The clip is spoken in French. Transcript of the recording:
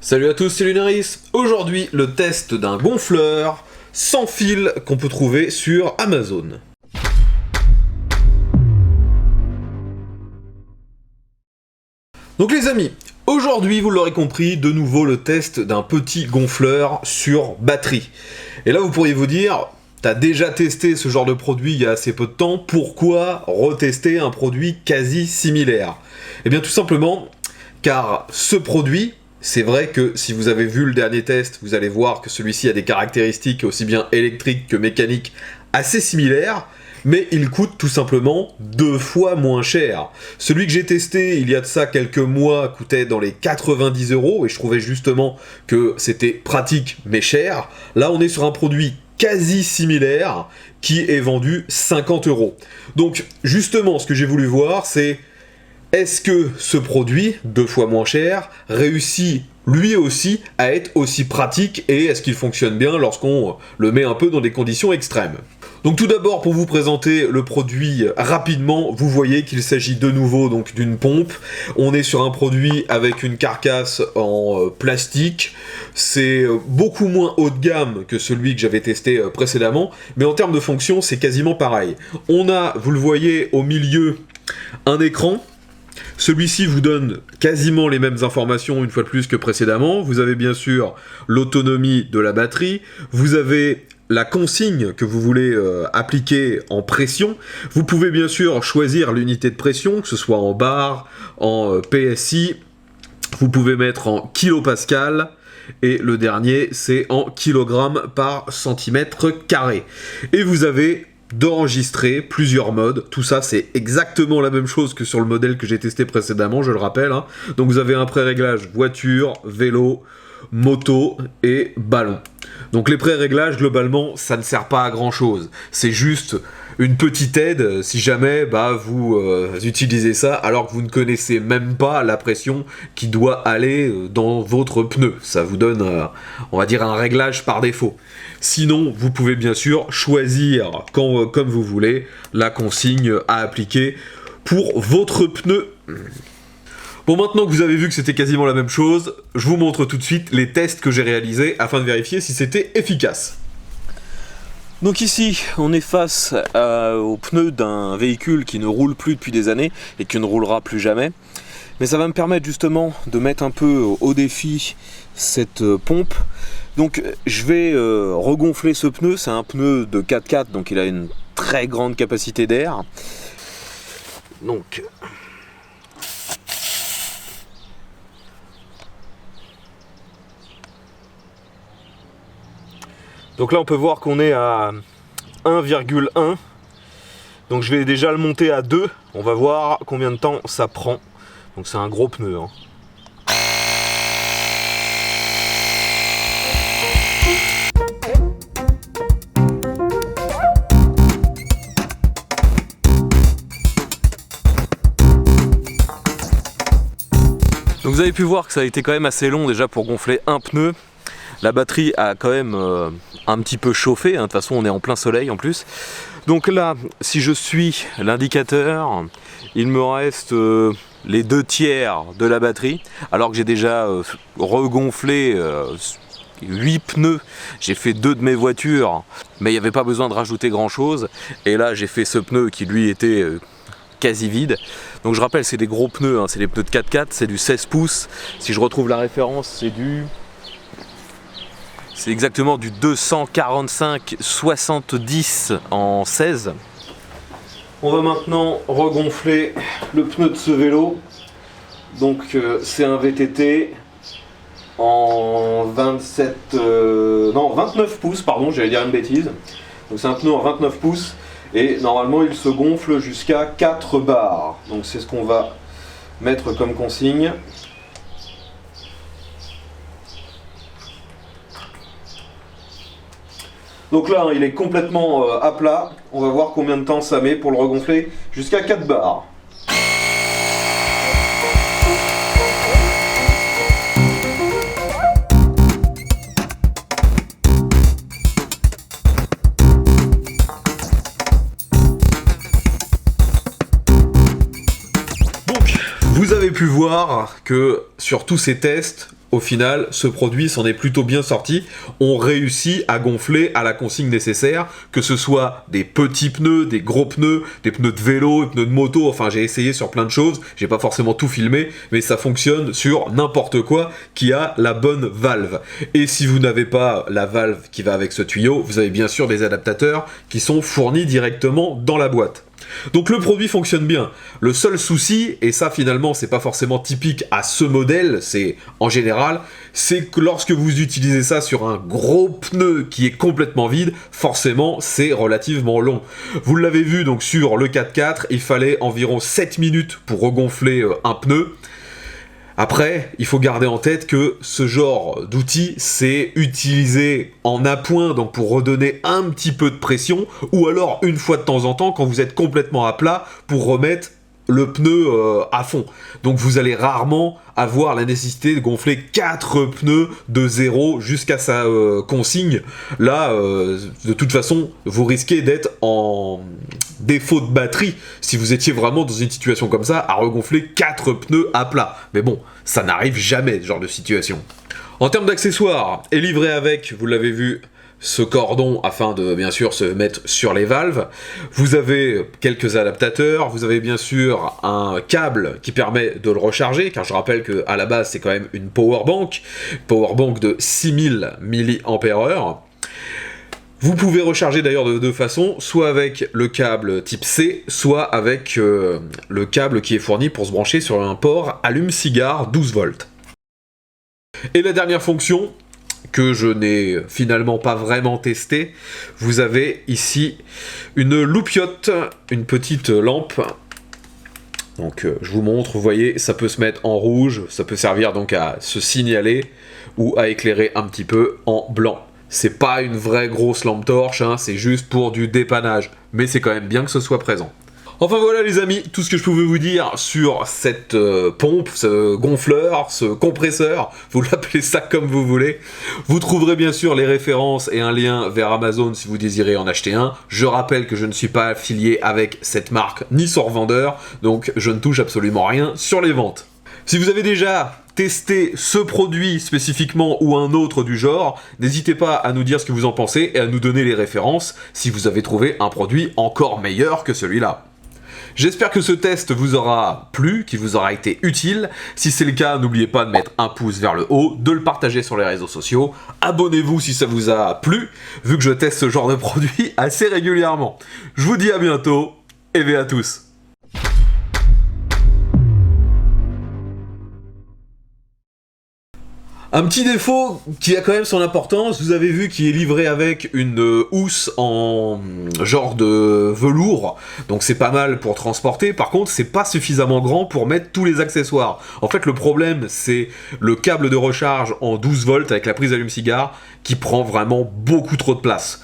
Salut à tous, c'est Lunaris. Aujourd'hui, le test d'un gonfleur sans fil qu'on peut trouver sur Amazon. Donc les amis, aujourd'hui, vous l'aurez compris, de nouveau le test d'un petit gonfleur sur batterie. Et là, vous pourriez vous dire, t'as déjà testé ce genre de produit il y a assez peu de temps, pourquoi retester un produit quasi similaire? Eh bien tout simplement, car ce produit, c'est vrai que si vous avez vu le dernier test, vous allez voir que celui-ci a des caractéristiques aussi bien électriques que mécaniques assez similaires, mais il coûte tout simplement 2 fois moins cher. Celui que j'ai testé il y a de ça quelques mois coûtait dans les 90 € et je trouvais justement que c'était pratique mais cher. Là on est sur un produit quasi similaire qui est vendu 50 €. Donc justement ce que j'ai voulu voir c'est est-ce que ce produit, 2 fois moins cher, réussit lui aussi à être aussi pratique et est-ce qu'il fonctionne bien lorsqu'on le met un peu dans des conditions extrêmes? Donc tout d'abord, pour vous présenter le produit rapidement, vous voyez qu'il s'agit de nouveau donc d'une pompe. On est sur un produit avec une carcasse en plastique. C'est beaucoup moins haut de gamme que celui que j'avais testé précédemment, mais en termes de fonction, c'est quasiment pareil. On a, vous le voyez au milieu, un écran. Celui-ci vous donne quasiment les mêmes informations une fois de plus que précédemment. Vous avez bien sûr l'autonomie de la batterie, vous avez la consigne que vous voulez appliquer en pression. Vous pouvez bien sûr choisir l'unité de pression, que ce soit en bar, en PSI. Vous pouvez mettre en kilopascal. Et le dernier, c'est en kilogrammes par centimètre carré. Et vous avez d'enregistrer plusieurs modes. Tout ça, c'est exactement la même chose que sur le modèle que j'ai testé précédemment, je le rappelle. Donc vous avez un pré-réglage voiture, vélo, moto et ballon. Donc les pré-réglages, globalement, ça ne sert pas à grand-chose. C'est juste une petite aide si jamais vous utilisez ça alors que vous ne connaissez même pas la pression qui doit aller dans votre pneu. Ça vous donne, on va dire, un réglage par défaut. Sinon, vous pouvez bien sûr choisir, comme vous voulez, la consigne à appliquer pour votre pneu. Bon, maintenant que vous avez vu que c'était quasiment la même chose, je vous montre tout de suite les tests que j'ai réalisés afin de vérifier si c'était efficace. Donc ici, on est face aux pneus d'un véhicule qui ne roule plus depuis des années et qui ne roulera plus jamais. Mais ça va me permettre justement de mettre un peu au défi cette pompe. Donc je vais regonfler ce pneu, c'est un pneu de 4x4, donc il a une très grande capacité d'air. Donc là on peut voir qu'on est à 1,1. Donc je vais déjà le monter à 2. On va voir combien de temps ça prend. Donc c'est un gros pneu. Donc vous avez pu voir que ça a été quand même assez long déjà pour gonfler un pneu. La batterie a quand même un petit peu chauffé, de toute façon on est en plein soleil en plus. Donc là, si je suis l'indicateur, il me reste les 2/3 de la batterie, alors que j'ai déjà regonflé 8 pneus. J'ai fait 2 de mes voitures, mais il n'y avait pas besoin de rajouter grand chose. Et là j'ai fait ce pneu qui lui était quasi vide. Donc je rappelle, c'est des gros pneus, c'est des pneus de 4x4, c'est du 16 pouces. Si je retrouve la référence, c'est exactement du 245/70 en 16. On va maintenant regonfler le pneu de ce vélo. Donc c'est un VTT en 29 pouces, pardon, j'allais dire une bêtise. Donc c'est un pneu en 29 pouces et normalement il se gonfle jusqu'à 4 bars. Donc c'est ce qu'on va mettre comme consigne. Donc là, il est complètement à plat. On va voir combien de temps ça met pour le regonfler jusqu'à 4 bars. Donc, vous avez pu voir que sur tous ces tests, au final, ce produit s'en est plutôt bien sorti. On réussit à gonfler à la consigne nécessaire, que ce soit des petits pneus, des gros pneus, des pneus de vélo, des pneus de moto, enfin j'ai essayé sur plein de choses, j'ai pas forcément tout filmé, mais ça fonctionne sur n'importe quoi qui a la bonne valve. Et si vous n'avez pas la valve qui va avec ce tuyau, vous avez bien sûr des adaptateurs qui sont fournis directement dans la boîte. Donc le produit fonctionne bien. Le seul souci, et ça finalement c'est pas forcément typique à ce modèle, c'est en général, c'est que lorsque vous utilisez ça sur un gros pneu qui est complètement vide, forcément c'est relativement long. Vous l'avez vu donc sur le 4x4, il fallait environ 7 minutes pour regonfler un pneu. Après, il faut garder en tête que ce genre d'outil, c'est utilisé en appoint, donc pour redonner un petit peu de pression, ou alors une fois de temps en temps, quand vous êtes complètement à plat, pour remettre le pneu à fond. Donc vous allez rarement avoir la nécessité de gonfler 4 pneus de 0 jusqu'à sa consigne. Là, de toute façon, vous risquez d'être en défaut de batterie si vous étiez vraiment dans une situation comme ça, à regonfler 4 pneus à plat. Mais bon, ça n'arrive jamais, ce genre de situation. En termes d'accessoires, est livré avec, vous l'avez vu, ce cordon afin de bien sûr se mettre sur les valves. Vous avez quelques adaptateurs, vous avez bien sûr un câble qui permet de le recharger, car je rappelle qu'à la base c'est quand même une powerbank de 6000 mAh. Vous pouvez recharger d'ailleurs de deux façons, soit avec le câble type C, soit avec le câble qui est fourni pour se brancher sur un port allume-cigare 12 volts. Et la dernière fonction, que je n'ai finalement pas vraiment testé, vous avez ici une loupiote, une petite lampe. Donc je vous montre, vous voyez, ça peut se mettre en rouge, ça peut servir donc à se signaler ou à éclairer un petit peu en blanc. C'est pas une vraie grosse lampe torche, hein, c'est juste pour du dépannage, mais c'est quand même bien que ce soit présent. Enfin voilà les amis, tout ce que je pouvais vous dire sur cette pompe, ce gonfleur, ce compresseur, vous l'appelez ça comme vous voulez. Vous trouverez bien sûr les références et un lien vers Amazon si vous désirez en acheter un. Je rappelle que je ne suis pas affilié avec cette marque ni son revendeur, donc je ne touche absolument rien sur les ventes. Si vous avez déjà testé ce produit spécifiquement ou un autre du genre, n'hésitez pas à nous dire ce que vous en pensez et à nous donner les références si vous avez trouvé un produit encore meilleur que celui-là. J'espère que ce test vous aura plu, qu'il vous aura été utile. Si c'est le cas, n'oubliez pas de mettre un pouce vers le haut, de le partager sur les réseaux sociaux. Abonnez-vous si ça vous a plu, vu que je teste ce genre de produit assez régulièrement. Je vous dis à bientôt, et à tous. Un petit défaut qui a quand même son importance, vous avez vu qu'il est livré avec une housse en genre de velours, donc c'est pas mal pour transporter. Par contre, c'est pas suffisamment grand pour mettre tous les accessoires. En fait, le problème, c'est le câble de recharge en 12 volts avec la prise allume-cigare qui prend vraiment beaucoup trop de place.